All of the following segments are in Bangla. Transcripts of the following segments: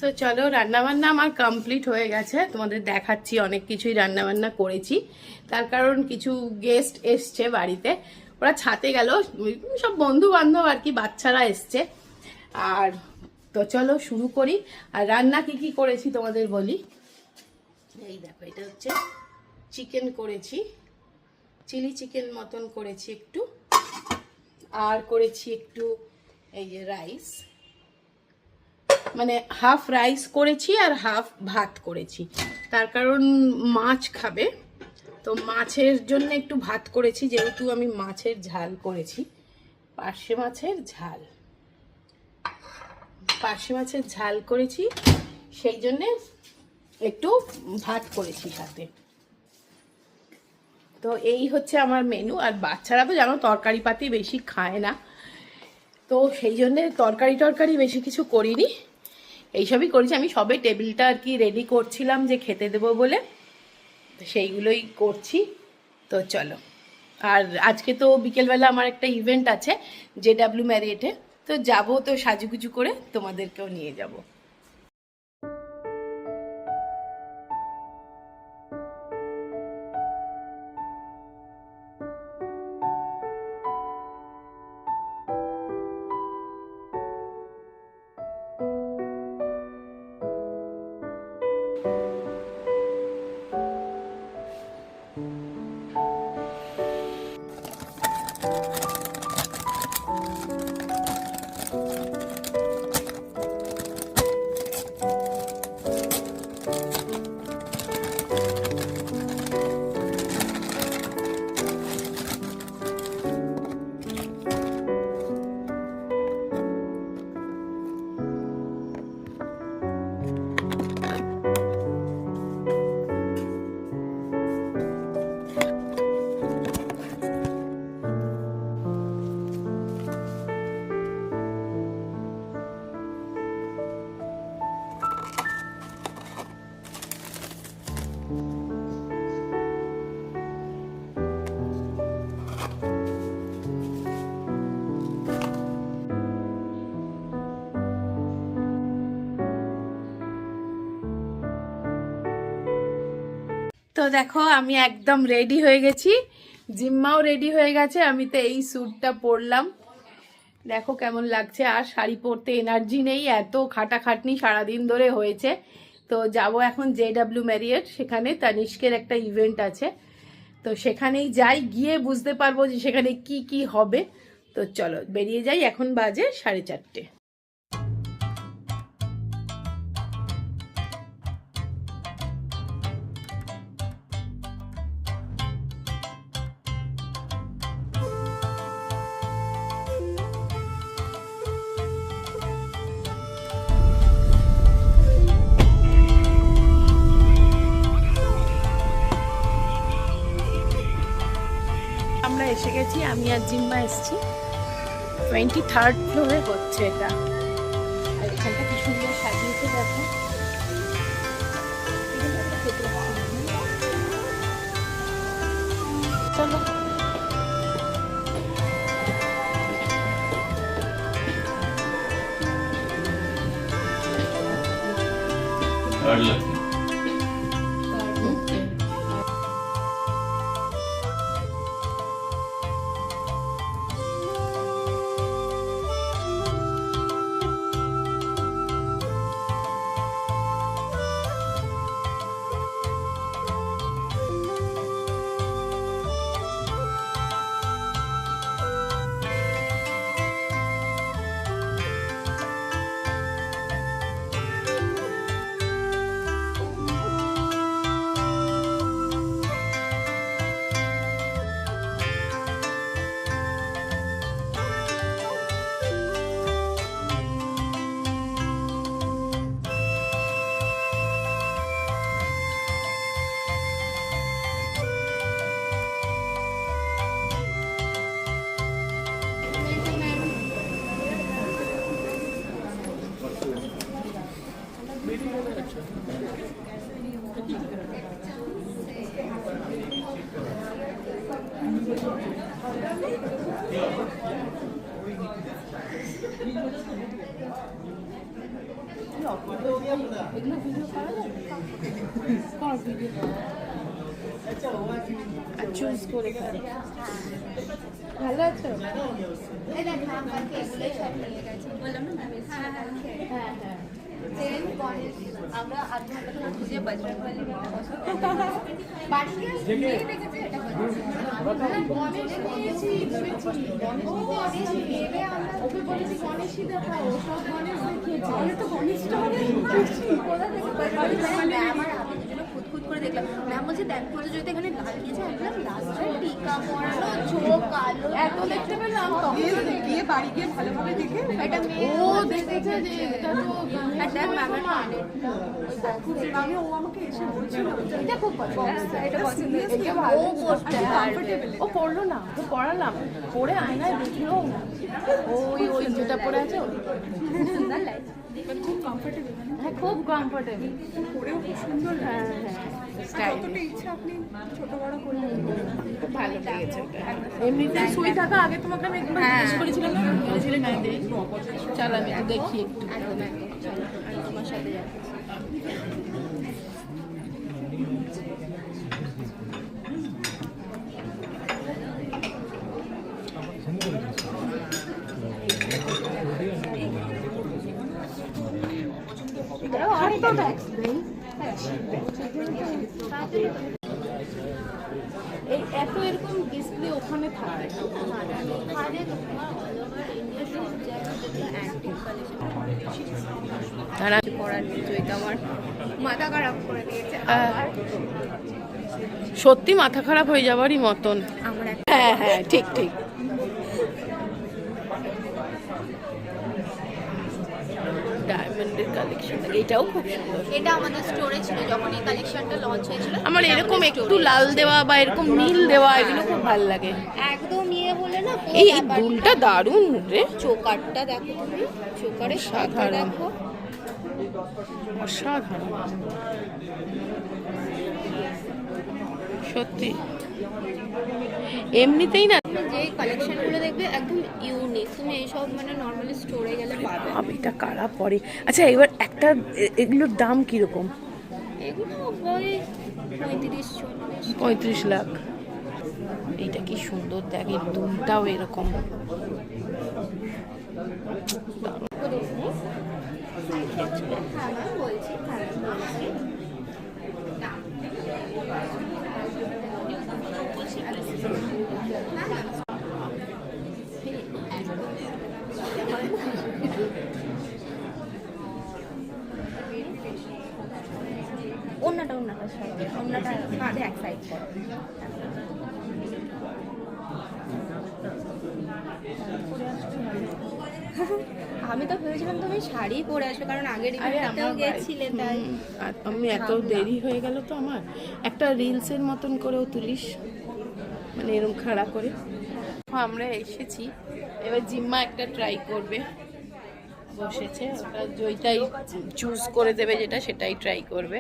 তো চলো, রান্নাবান্না আমার কমপ্লিট হয়ে গেছে। তোমাদের দেখাচ্ছি, অনেক কিছুই রান্নাবান্না করেছি। তার কারণ কিছু গেস্ট এসছে বাড়িতে, ওরা ছাতে গেল, সব বন্ধু বান্ধব আর কি, বাচ্চারা এসছে। আর তো চলো শুরু করি। আর রান্না কি কি করেছি তোমাদের বলি। এই দেখো, এটা হচ্ছে চিকেন করেছি, চিলি চিকেন মতন করেছি একটু, আর করেছি একটু এই যে রাইস, মানে হাফ রাইস করেছি আর হাফ ভাত করেছি। তার কারণ মাছ খাবে, তো মাছের জন্য একটু ভাত করেছি, যেহেতু আমি মাছের ঝাল করেছি, পার্শে মাছের ঝাল, পার্শে মাছের ঝাল করেছি, সেই জন্যে একটু ভাত করেছি সাথে। তো এই হচ্ছে আমার মেনু। আর বাচ্চারা তো জানো তরকারি পাতি বেশি খায় না, তো সেই জন্যে তরকারি বেশি কিছু করিনি, এইসবই করেছি। আমি সবে টেবিলটা আর কি রেডি করছিলাম যে খেতে দেবো বলে, সেইগুলোই করছি। তো চলো, আর আজকে তো বিকেলবেলা আমার একটা ইভেন্ট আছে JW ম্যারিয়েটে, তো যাবো, তো সাজুগুজু করে তোমাদেরকেও নিয়ে যাবো। তো দেখো, আমি একদম রেডি হয়ে গেছি, জিম্মাও রেডি হয়ে গেছে। আমি তো এই স্যুটটা পরলাম, দেখো কেমন লাগছে। আর শাড়ি পরতে এনার্জি নেই, এত খাটাখাটনি সারাদিন ধরে হয়েছে। তো যাব এখন JW ম্যারিয়েট, সেখানে তানিষ্কের একটা ইভেন্ট আছে, তো সেখানেই যাই, গিয়ে বুঝতে পারবো যে সেখানে কি কি হবে। তো চলো বেরিয়ে যাই, এখন বাজে 4:30। আমরা এসে গেছি, আমি আর জিম্মা এসেছি। 23rd ফ্লোরে হচ্ছে এটা। আর এখানটা কি সুন্দর সাজিয়েছে দেখো। চলো এগুলো ভিডিও করা যায়? কর ভিডিও, আর চুজ করে ফেল। ভালো আছো? হ্যাঁ হ্যাঁ আমরা আধ ঘন্টা ধরে খুঁজে বজরংবলী খুঁতখুত করে দেখলাম। ম্যাম বলছে দেখ প্রতিযোগিতা এখানে লাগিয়েছে একদম লাস্টে টিকা পরানো, চোখ কালো, এত দেখতে পেলাম গিয়ে বাড়ি গিয়ে ভালোভাবে দেখে একটা মেয়ে ও দেখেছে যে এটা তো একটা ম্যামের আমি, ও আমাকে এসে বলছিল এটা খুব পছন্দ, এটা পছন্দ হয়েছে। ভালো ও করতে ও পড়লো না, তো পড়ালাম, পড়ে আয়নায় দেখলো না, ওই যেটা পড়ে আছে সুন্দর লাগে, খুব কমফোর্টেবল। হ্যাঁ খুব কমফোর্টেবল, পরেও খুব সুন্দর। হ্যাঁ হ্যাঁ স্টাইল, কতটা ইচ্ছা আপনি ছোট বড় করলে খুব ভালো লেগেছে ওটা। এমনিতে শুই থাকা আগে তোমাকে আমি একবার জিজ্ঞেস করেছিলাম না, বলেছিলে না দেখ, চল আমি তো দেখি একটু। একদম একদম, চলো আমি তোমার সাথে যাচ্ছি। এই এত এরকম ডিসপ্লে ওখানে থাকে তারা পড়ার জয়টা আমার মাথা খারাপ করে দিয়েছে। সত্যি মাথা খারাপ হয়ে যাবারই মতন। আমার একটা হ্যাঁ হ্যাঁ ঠিক ঠিক। ডায়মন্ডের কালেকশন, এটাও খুব সুন্দর। এটা আমাদের স্টোরে ছিল যখন এই কালেকশনটা লঞ্চ হয়েছিল। আমার এরকম একটু লাল দেওয়া বা এরকম নীল দেওয়া এগুলো খুব ভালো লাগে। একদম ইয়ে বলে না, পুরো এই ব্যাপারটা। দুলটা দারুণ রে, চোকারটা দেখো তুমি, চোকারের সাথে সাধারণ। দেখো, অসাধারণ সত্যি। এমনিতেই না তুমি যে কালেকশনগুলো দেখবে একদম ইউনিক, তুমি এইসব মানে নর্মালি স্টোরে গেলে পাবে। এটা কারা পরে। আচ্ছা এবার একটা এগুলোর দাম কিরকম? এগুলো ওই 35-40। 35 লাখ। এইটা কি সুন্দর, দেখ এই দুলটাও এরকম। হ্যাঁ ম্যাম বলছি, হ্যাঁ বলছি। অন্যটা কাঁধে এক সাইড করো। আমি তো ভেবেছিলাম তুমি শাড়ি পরে আসবে, কারণ আগের ইভেন্টেও গেছিলে তাই। আমি এত দেরি হয়ে গেল তো আমার। একটা রিলসের মতন করেও তুলিস, মানে এরকম খাড়া করে। আমরা এসেছি, এবার জিম্মা একটা ট্রাই করবে, বসেছে ওটা, যেটাই চুজ করে দেবে যেটা সেটাই ট্রাই করবে।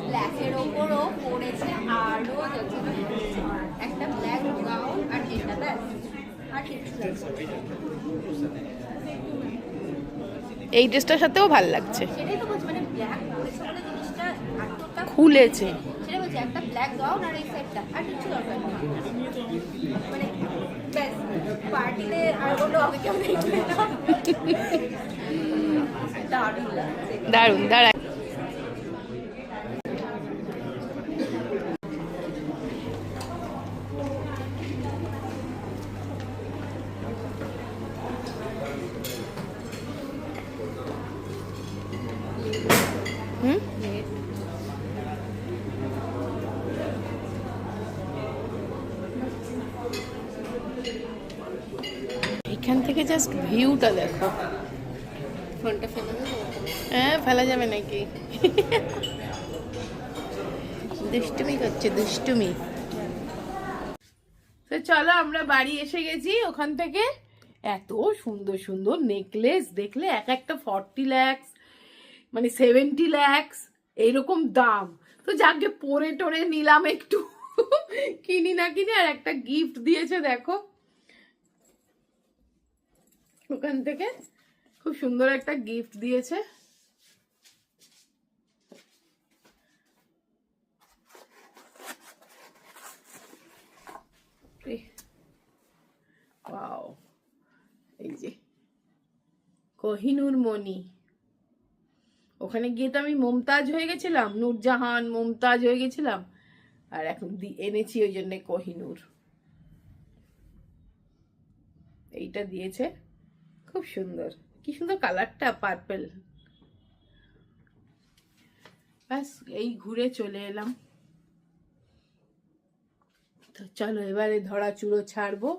ব্ল্যাকের ওপরও পরেছে আরও একটা ব্ল্যাক গাউন আর এটা ব্যাস, আর কিছু এই ড্রেসটার সাথেও ভাল লাগছে, সেটাই তো বলছি, মানে ব্ল্যাক পরেছে বলে জিনিসটা এতটা খুলেছে। সেটা বলছি, একটা ব্ল্যাক গাউন আর এই সেটটা, আর কিছু দরকার নেই, মানে ব্যাস পার্টিতে আর কোনো হবে কেউ দেখবে না। দারুণ লাগছে। দারুণ, দাঁড়া। এখান থেকে জাস্ট ভিউটা দেখো। ফোনটা ফেলে দেবো? হ্যাঁ ফেলা যাবে নাকি? দুষ্টুমি করছে, দুষ্টুমি। তো চলো আমরা বাড়ি এসে গেছি ওখান থেকে। এত সুন্দর সুন্দর নেকলেস দেখলে, এক একটা 40 লাখ, মানে 70 লাখ এইরকম দাম। তো যাকে পরে টরে নিলাম একটু, কিনি না কিনি। আর একটা গিফট দিয়েছে দেখো, ওখান থেকে খুব সুন্দর একটা গিফট দিয়েছে। ওয়াও, এই যে কোহিনূর মণি। ওখানে গিয়ে তো আমি মুমতাজ হয়ে গেছিলাম, নূরজাহান মুমতাজ হয়ে গেছিলাম, আর এখন এনেছি ওই জন্য কোহিনূর। এইটা দিয়েছে, খুব সুন্দর, কি সুন্দর কালারটা, পার্পল। ব্যাস এই ঘুরে চলে এলাম। তো চলো এবারে ধরা চুড়ো ছাড়বো।